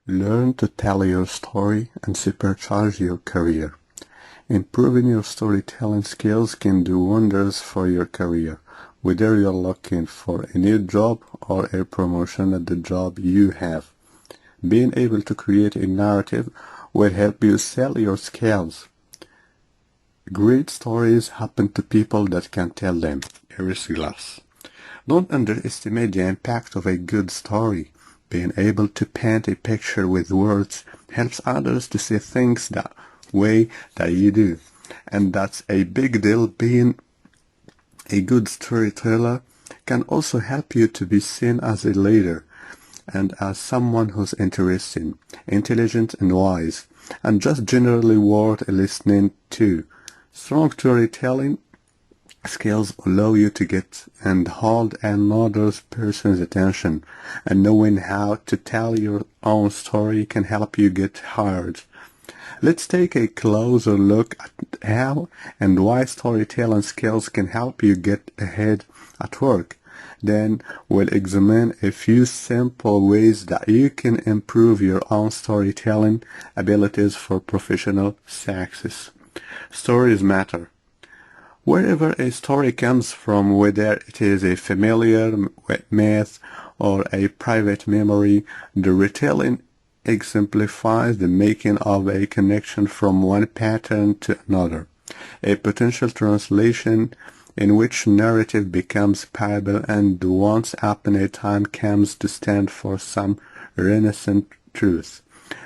Learn to tell your story and supercharge your career. Improving your storytelling skills can do wonders for your career, whether you're looking for a new job or a promotion at the job you have. Being able to create a narrative will help you sell your skills. Great stories happen to people that can tell them. Iris Glass. Don't underestimate the impact of a good story. Being able to paint a picture with words helps others to see things that way that you do. And that's a big deal. Being a good storyteller can also help you to be seen as a leader and as someone who's interesting, intelligent and wise, and just generally worth listening to. Strong storytelling skills allow you to get and hold another person's attention, and knowing how to tell your own story can help you get hired. Let's take a closer look at how and why storytelling skills can help you get ahead at work. Then we'll examine a few simple ways that you can improve your own storytelling abilities for professional success. Stories matter. Wherever a story comes from, whether it is a familiar myth or a private memory, the retelling exemplifies the making of a connection from one pattern to another, a potential translation in which narrative becomes parable and once upon a time comes to stand for some renascent truth.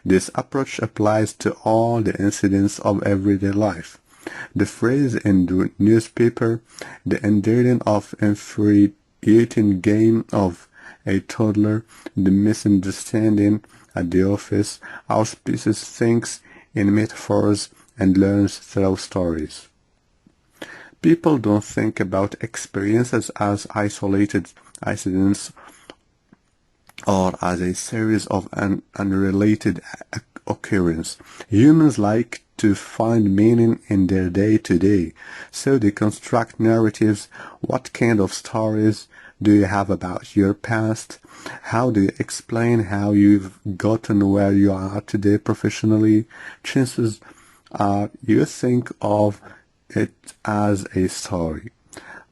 This approach applies to all the incidents of everyday life. The phrase in the newspaper, the endearing of infuriating game of a toddler, the misunderstanding at the office, auspices things in metaphors and learns through stories. People don't think about experiences as isolated incidents or as a series of unrelated occurrences. Humans like to find meaning in their day-to-day, so they construct narratives. What kind of stories do you have about your past? How do you explain how you've gotten where you are today professionally? Chances are you think of it as a story.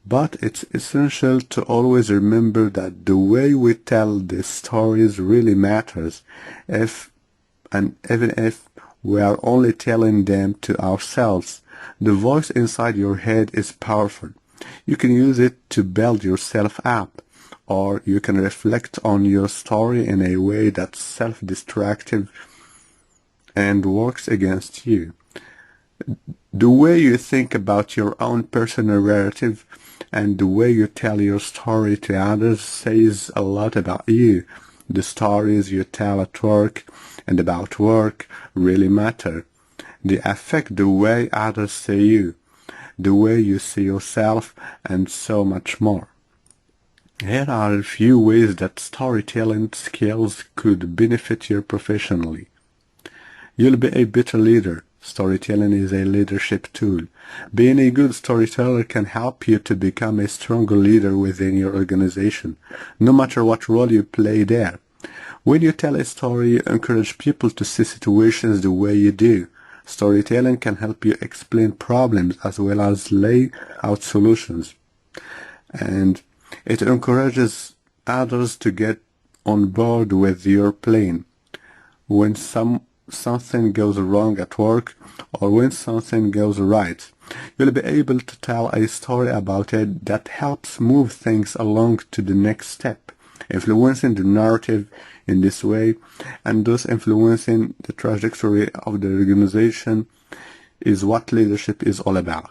But it's essential to always remember that the way we tell these stories really matters, even if we are only telling them to ourselves. The voice inside your head is powerful. You can use it to build yourself up, or you can reflect on your story in a way that's self-destructive and works against you. The way you think about your own personal narrative and the way you tell your story to others says a lot about you. The stories you tell at work and about work really matter. They affect the way others see you, the way you see yourself, and so much more. Here are a few ways that storytelling skills could benefit you professionally. You'll be a better leader. Storytelling is a leadership tool. Being a good storyteller can help you to become a stronger leader within your organization, no matter what role you play there. When you tell a story, you encourage people to see situations the way you do. Storytelling can help you explain problems as well as lay out solutions. And it encourages others to get on board with your plan. When something goes wrong at work or when something goes right, you'll be able to tell a story about it that helps move things along to the next step, influencing the narrative in this way, and thus influencing the trajectory of the organization is what leadership is all about.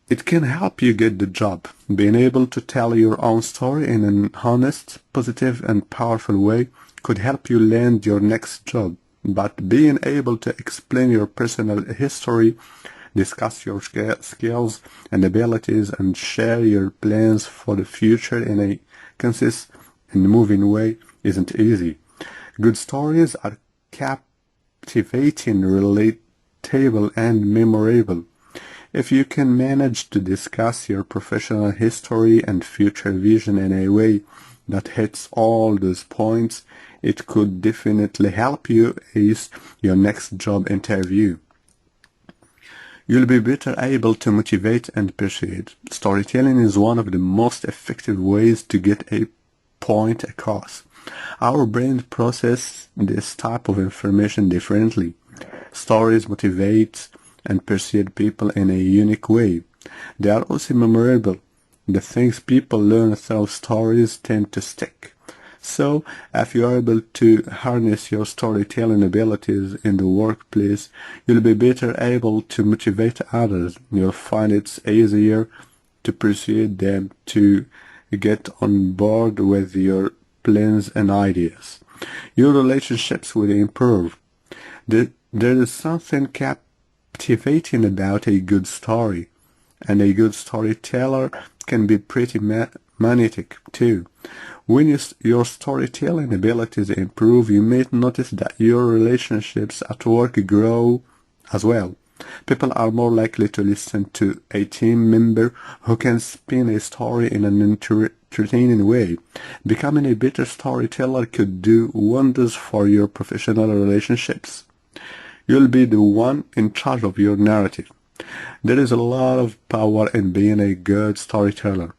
It can help you get the job. Being able to tell your own story in an honest, positive, and powerful way could help you land your next job. But being able to explain your personal history, discuss your skills and abilities, and share your plans for the future in a consistent and moving way isn't easy. Good stories are captivating, relatable, and memorable. If you can manage to discuss your professional history and future vision in a way that hits all those points, It could definitely help you ace your next job interview. You'll be better able to motivate and persuade. Storytelling is one of the most effective ways to get a point across. Our brain processes this type of information differently. Stories motivate and persuade people in a unique way. They are also memorable. The things people learn through stories tend to stick. So, if you are able to harness your storytelling abilities in the workplace, you'll be better able to motivate others. You'll find it's easier to persuade them to get on board with your plans and ideas. Your relationships will improve. There is something captivating about a good story, and a good storyteller can be pretty magnetic too. When your storytelling abilities improve, you may notice that your relationships at work grow as well. People are more likely to listen to a team member who can spin a story in an entertaining way. Becoming a better storyteller could do wonders for your professional relationships. You'll be the one in charge of your narrative. There is a lot of power in being a good storyteller.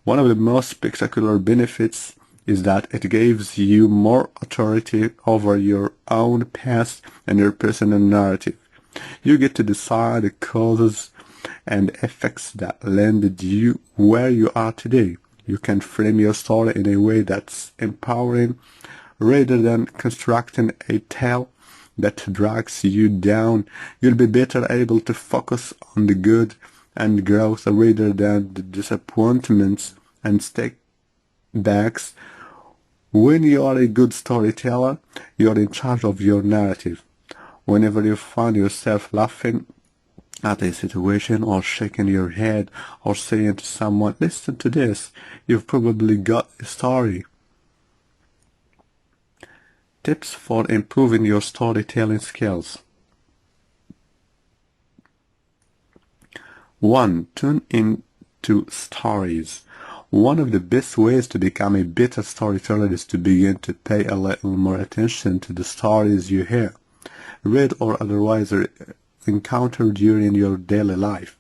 One of the most spectacular benefits is that it gives you more authority over your own past and your personal narrative. You get to decide the causes and effects that landed you where you are today. You can frame your story in a way that's empowering rather than constructing a tale that drags you down. You'll be better able to focus on the good and growth rather than the disappointments and setbacks. When you are a good storyteller, you are in charge of your narrative. Whenever you find yourself laughing at a situation or shaking your head or saying to someone, "Listen to this," you've probably got a story. Tips for improving your storytelling skills. 1. Tune into stories. One of the best ways to become a better storyteller is to begin to pay a little more attention to the stories you hear, read, or otherwise encounter during your daily life.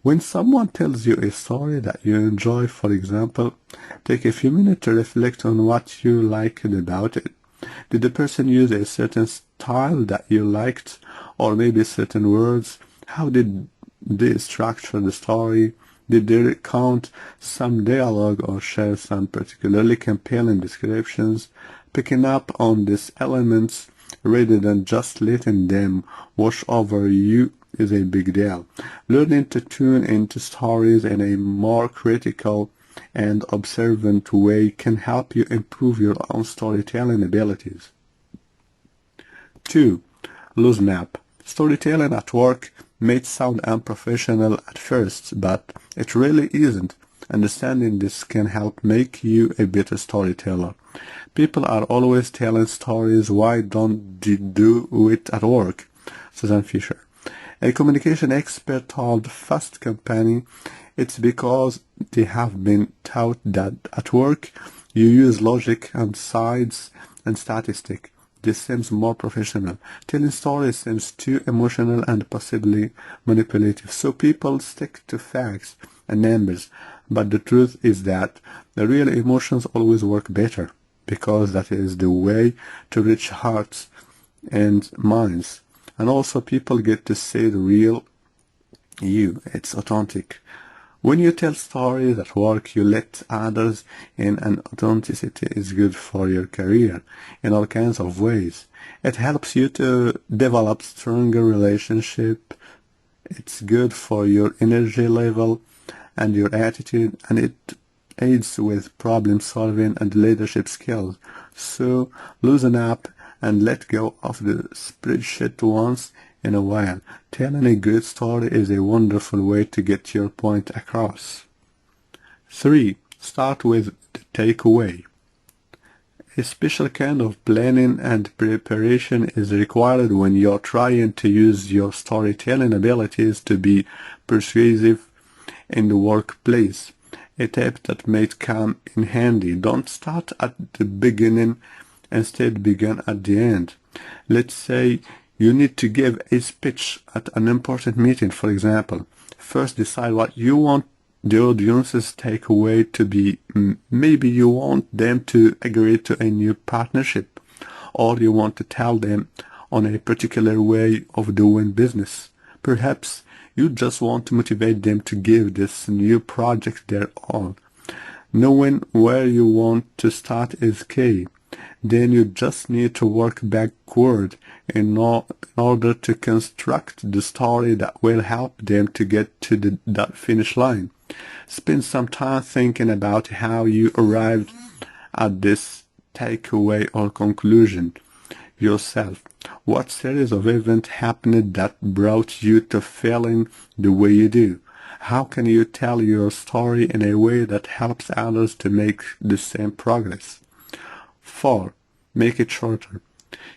When someone tells you a story that you enjoy, for example, take a few minutes to reflect on what you liked about it. Did the person use a certain style that you liked, or maybe certain words? How did they structure the story? Did they recount some dialogue or share some particularly compelling descriptions? Picking up on these elements rather than just letting them wash over you is a big deal. Learning to tune into stories in a more critical and observant way can help you improve your own storytelling abilities. 2. Loosen up. Storytelling at work may sound unprofessional at first, but it really isn't. Understanding this can help make you a better storyteller. People are always telling stories. Why don't they do it at work? Susan Fisher, a communication expert, told Fast Company, it's because they have been taught that at work you use logic and sides and statistics. This seems more professional. Telling stories seems too emotional and possibly manipulative, so people stick to facts and numbers. But the truth is that the real emotions always work better, because that is the way to reach hearts and minds. And also people get to see the real you. It's authentic. When you tell stories at work, you let others in, and authenticity is good for your career in all kinds of ways. It helps you to develop stronger relationships. It's good for your energy level and your attitude, and it aids with problem solving and leadership skills. So loosen up and let go of the spreadsheet once in a while. Telling a good story is a wonderful way to get your point across. 3. Start with the takeaway. A special kind of planning and preparation is required when you're trying to use your storytelling abilities to be persuasive in the workplace. A tip that may come in handy: don't start at the beginning Instead, begin at the end. Let's say you need to give a speech at an important meeting, for example. First, decide what you want the audience's takeaway to be. Maybe you want them to agree to a new partnership, or you want to tell them on a particular way of doing business. Perhaps you just want to motivate them to give this new project their all. Knowing where you want to start is key. Then you just need to work backward in order to construct the story that will help them to get to that finish line. Spend some time thinking about how you arrived at this takeaway or conclusion yourself. What series of events happened that brought you to feeling the way you do? How can you tell your story in a way that helps others to make the same progress? 4. Make it shorter.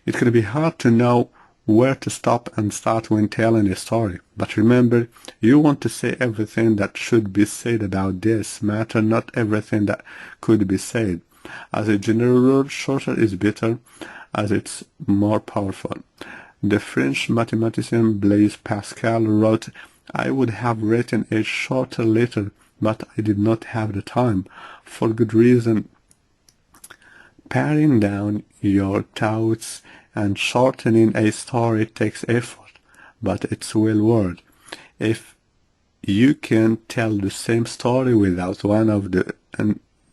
It can be hard to know where to stop and start when telling a story. But remember, you want to say everything that should be said about this matter, not everything that could be said. As a general rule, shorter is better, as it's more powerful. The French mathematician Blaise Pascal wrote, "I would have written a shorter letter, but I did not have the time. For good reason." Paring down your thoughts and shortening a story takes effort, but it's well worth. If you can tell the same story without one of the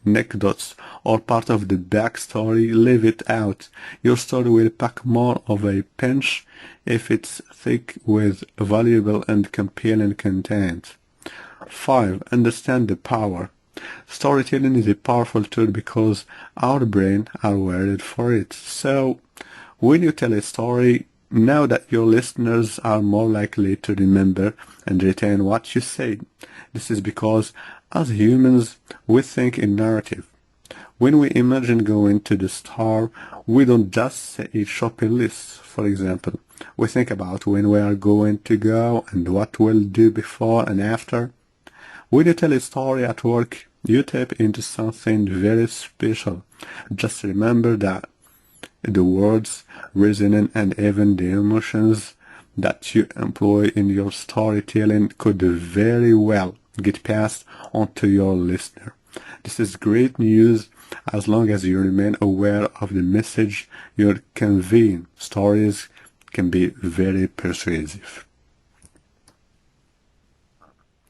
anecdotes or part of the backstory, leave it out. Your story will pack more of a punch if it's thick with valuable and compelling content. 5. Understand the power. Storytelling is a powerful tool because our brains are wired for it. So, when you tell a story, know that your listeners are more likely to remember and retain what you said. This is because, as humans, we think in narrative. When we imagine going to the store, we don't just say a shopping list, for example. We think about when we are going to go and what we'll do before and after. When you tell a story at work, you tap into something very special. Just remember that the words, reasoning, and even the emotions that you employ in your storytelling could very well get passed on to your listener. This is great news as long as you remain aware of the message you're conveying. Stories can be very persuasive.